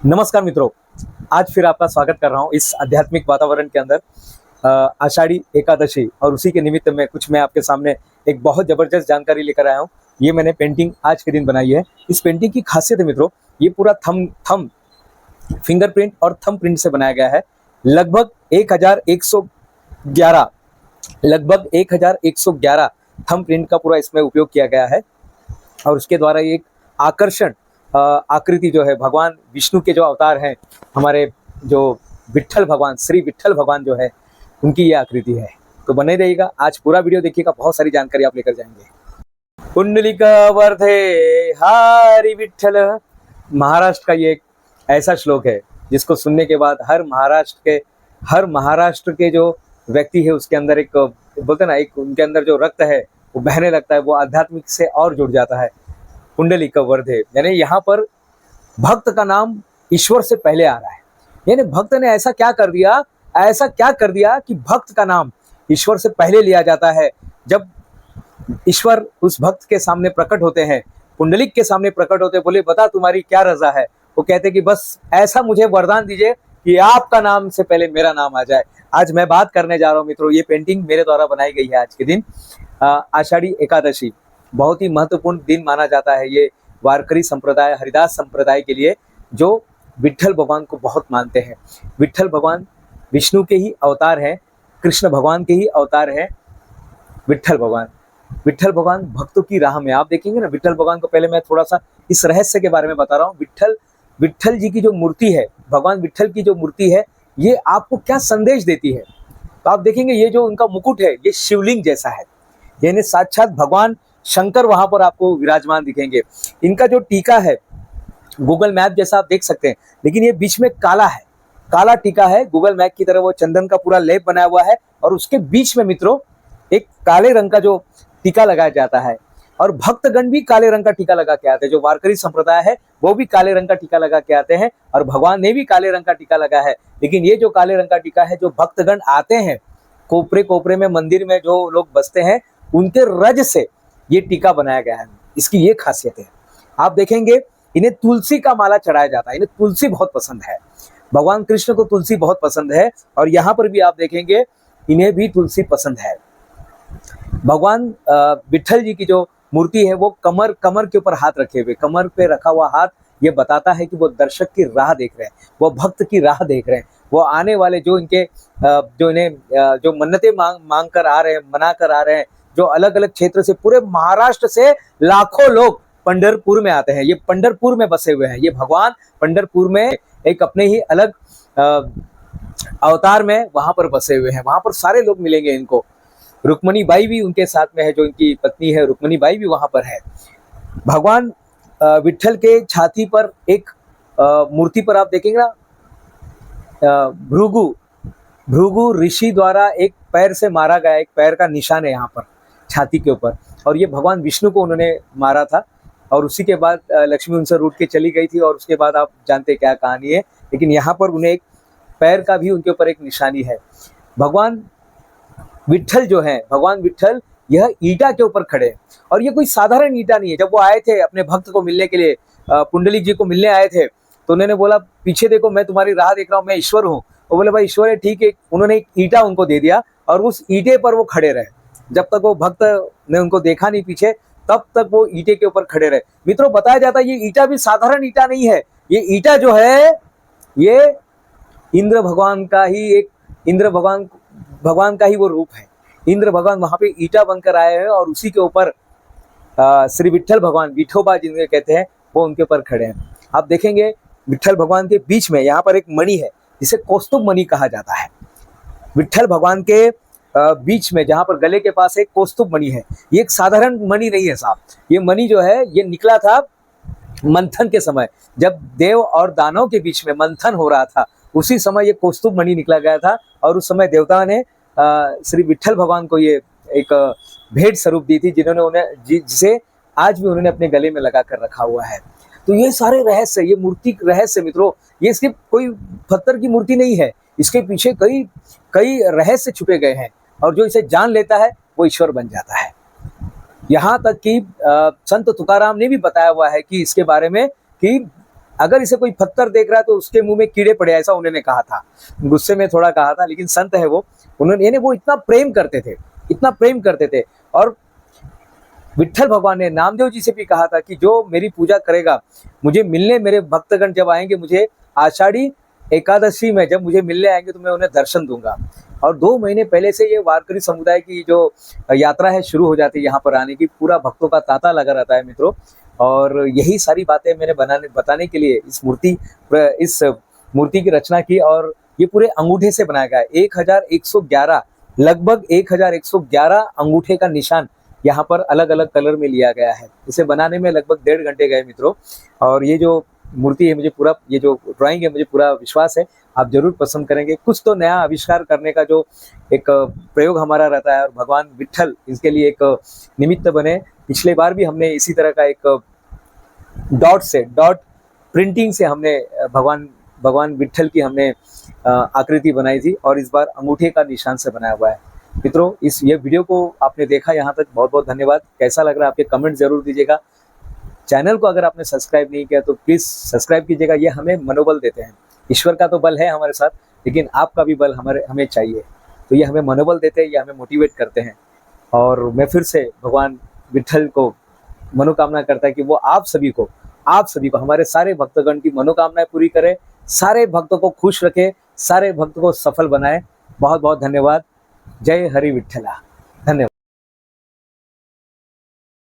नमस्कार मित्रों, आज फिर आपका स्वागत कर रहा हूँ इस आध्यात्मिक वातावरण के अंदर। आषाढ़ी एकादशी और उसी के निमित्त में मैं आपके सामने एक बहुत ज़बरदस्त जानकारी लेकर आया हूँ। ये मैंने पेंटिंग आज के दिन बनाई है। इस पेंटिंग की खासियत है मित्रों, ये पूरा थम फिंगरप्रिंट और थंब प्रिंट से बनाया गया है। लगभग 1111 लगभग 1111 थंब प्रिंट का पूरा इसमें उपयोग किया गया है और उसके द्वारा ये एक आकर्षण आकृति जो है, भगवान विष्णु के जो अवतार हैं, हमारे जो विट्ठल भगवान, श्री विट्ठल भगवान जो है, उनकी ये आकृति है। तो बने रहिएगा, आज पूरा वीडियो देखिएगा, बहुत सारी जानकारी आप लेकर जाएंगे। कुंडलिक वर्धे हारि विट्ठल, महाराष्ट्र का ये एक ऐसा श्लोक है जिसको सुनने के बाद हर महाराष्ट्र के जो व्यक्ति है उसके अंदर एक बोलते ना, एक उनके अंदर जो रक्त है वो बहने लगता है, वो आध्यात्मिक से और जुड़ जाता है। कुंडलिक वर्धे यानी यहाँ पर भक्त का नाम ईश्वर से पहले आ रहा है। यानी भक्त ने ऐसा क्या कर दिया कि भक्त का नाम ईश्वर से पहले लिया जाता है। जब ईश्वर उस भक्त के सामने प्रकट होते हैं, कुंडलिक के सामने प्रकट होते, बोले बता तुम्हारी क्या रजा है। वो कहते कि बस ऐसा मुझे वरदान दीजिए कि आपका नाम से पहले मेरा नाम आ जाए। आज मैं बात करने जा रहा हूँ मित्रों, ये पेंटिंग मेरे द्वारा बनाई गई है आज के दिन। आषाढ़ी एकादशी बहुत ही महत्वपूर्ण दिन माना जाता है। ये वारकरी संप्रदाय, हरिदास संप्रदाय के लिए, जो विट्ठल भगवान को बहुत मानते हैं। विट्ठल भगवान विष्णु के ही अवतार हैं, कृष्ण भगवान के ही अवतार हैं। विट्ठल भगवान भक्तों की राह में, आप देखेंगे ना, विट्ठल भगवान को पहले मैं थोड़ा सा इस रहस्य के बारे में बता रहा हूँ। विट्ठल जी की जो मूर्ति है, भगवान विट्ठल की जो मूर्ति है, ये आपको क्या संदेश देती है। तो आप देखेंगे ये जो उनका मुकुट है, ये शिवलिंग जैसा है, यानी साक्षात भगवान शंकर वहां पर आपको विराजमान दिखेंगे। इनका जो टीका है गूगल मैप जैसा आप देख सकते हैं, लेकिन ये बीच में काला टीका है। गूगल मैप की तरह वो चंदन का पूरा लेप बनाया हुआ है और उसके बीच में मित्रों एक काले रंग का जो टीका लगाया जाता है। और भक्तगण भी काले रंग का टीका लगा के आते हैं। जो वारकरी संप्रदाय है वो भी काले रंग का टीका लगा के आते हैं और भगवान ने भी काले रंग का टीका लगा है। लेकिन ये जो काले रंग का टीका है, जो भक्तगण आते हैं, कोपरे में मंदिर में जो लोग बसते हैं, उनके रज से ये टीका बनाया गया है। इसकी ये खासियत है। आप देखेंगे इन्हें तुलसी का माला चढ़ाया जाता है। इन्हें तुलसी बहुत पसंद है, भगवान कृष्ण को तुलसी बहुत पसंद है। और यहाँ पर भी आप देखेंगे इन्हें भी तुलसी पसंद है। भगवान विट्ठल जी की जो मूर्ति है वो कमर के ऊपर हाथ रखे हुए, कमर पे रखा हुआ हाथ ये बताता है कि वो दर्शक की राह देख रहे हैं, वो भक्त की राह देख रहे हैं। वो आने वाले जो इनके जो इन्हें जो मन्नतें मांग कर आ रहे हैं, मना कर आ रहे हैं, जो अलग अलग क्षेत्र से, पूरे महाराष्ट्र से लाखों लोग पंढरपुर में आते हैं। ये पंढरपुर में बसे हुए हैं। ये भगवान पंढरपुर में एक अपने ही अलग अवतार में वहां पर बसे हुए हैं। वहां पर सारे लोग मिलेंगे इनको। रुक्मणी बाई भी उनके साथ में है, जो इनकी पत्नी है, रुक्मणी बाई भी वहां पर है। भगवान विट्ठल के छाती पर एक मूर्ति पर आप देखेंगे ना, भृगु ऋषि द्वारा एक पैर से मारा गया, एक पैर का निशान है यहाँ पर छाती के ऊपर। और ये भगवान विष्णु को उन्होंने मारा था और उसी के बाद लक्ष्मी उनसे रूठ के चली गई थी और उसके बाद आप जानते क्या कहानी है। लेकिन यहाँ पर उन्हें एक पैर का भी उनके ऊपर एक निशानी है। भगवान विट्ठल जो है, भगवान विट्ठल यह ईटा के ऊपर खड़े हैं। और ये कोई साधारण ईटा नहीं है। जब वो आए थे अपने भक्त को मिलने के लिए, पुंडलिक जी को मिलने आए थे, तो उन्होंने बोला पीछे देखो, मैं तुम्हारी राह देख रहा हूँ, मैं ईश्वर हूँ। वो बोले भाई ईश्वर है, ठीक है। उन्होंने एक ईटा उनको दे दिया और उस ईटे पर वो खड़े रहे। जब तक वो भक्त ने उनको देखा नहीं पीछे, तब तक वो ईटे के ऊपर खड़े रहे। मित्रों, बताया जाता है ये ईटा भी साधारण ईटा नहीं है। ये ईटा जो है, ये इंद्र भगवान का ही वो रूप है। इंद्र भगवान वहां पे ईटा बनकर आए हैं और उसी के ऊपर श्री विट्ठल भगवान, विठोबा जिन्हें कहते हैं, वो उनके ऊपर खड़े हैं। आप देखेंगे विट्ठल भगवान के बीच में यहाँ पर एक मणि है जिसे कौस्तुभ मणि कहा जाता है। विट्ठल भगवान के बीच में जहाँ पर गले के पास एक कौस्तुभ मणि है। ये एक साधारण मणि नहीं है साहब। ये मणि जो है ये निकला था मंथन के समय, जब देव और दानव के बीच में मंथन हो रहा था, उसी समय ये कौस्तुभ मणि निकला गया था। और उस समय देवता ने श्री विट्ठल भगवान को ये एक भेंट स्वरूप दी थी, जिसे आज भी उन्होंने अपने गले में लगा कर रखा हुआ है। तो ये सारे रहस्य, ये मूर्ति रहस्य मित्रों, ये सिर्फ कोई पत्थर की मूर्ति नहीं है। इसके पीछे कई रहस्य छुपे गए हैं और जो इसे जान लेता है वो ईश्वर बन जाता है। यहाँ तक कि संत तुकाराम ने भी बताया हुआ है कि इसके बारे में कि अगर इसे कोई पत्थर देख रहा है तो उसके मुंह में कीड़े पड़े, ऐसा उन्होंने कहा था। गुस्से में थोड़ा कहा था, लेकिन संत है वो, उन्होंने यानी वो इतना प्रेम करते थे, इतना प्रेम करते थे। और विठल भगवान ने नामदेव जी से भी कहा था कि जो मेरी पूजा करेगा, मुझे मिलने मेरे भक्तगण जब आएंगे, मुझे आषाढ़ी एकादशी में जब मुझे मिलने आएंगे तो मैं उन्हें दर्शन दूंगा। और 2 महीने पहले से ये वारकरी समुदाय की जो यात्रा है शुरू हो जाती है यहाँ पर आने की, पूरा भक्तों का तांता लगा रहता है मित्रों। और यही सारी बातें मैंने बताने के लिए इस मूर्ति की रचना की। और ये पूरे अंगूठे से बनाया गया है। 1111 लगभग 1111 अंगूठे का निशान यहाँ पर अलग अलग कलर में लिया गया है। इसे बनाने में लगभग 1.5 घंटे गए मित्रों। और ये जो मूर्ति है, मुझे पूरा, ये जो ड्राइंग है, मुझे पूरा विश्वास है आप जरूर पसंद करेंगे। कुछ तो नया आविष्कार करने का जो एक प्रयोग हमारा रहता है, और भगवान विठल इसके लिए एक निमित्त बने। पिछले बार भी हमने इसी तरह का एक डॉट प्रिंटिंग से हमने भगवान विठल की हमने आकृति बनाई थी, और इस बार अंगूठे का निशान से बनाया हुआ है। मित्रों, ये वीडियो को आपने देखा यहाँ तक, बहुत बहुत धन्यवाद। कैसा लग रहा है आपके कमेंट जरूर दीजिएगा। चैनल को अगर आपने सब्सक्राइब नहीं किया तो प्लीज़ सब्सक्राइब कीजिएगा। ये हमें मनोबल देते हैं। ईश्वर का तो बल है हमारे साथ, लेकिन आपका भी बल हमें चाहिए। तो ये हमें मनोबल देते हैं, ये हमें मोटिवेट करते हैं। और मैं फिर से भगवान विठल को मनोकामना करता है कि वो आप सभी को हमारे सारे भक्तगण की मनोकामनाएं पूरी करे, सारे भक्तों को खुश रखे, सारे भक्तों को सफल बनाए। बहुत बहुत धन्यवाद। जय हरि विठला। धन्यवाद।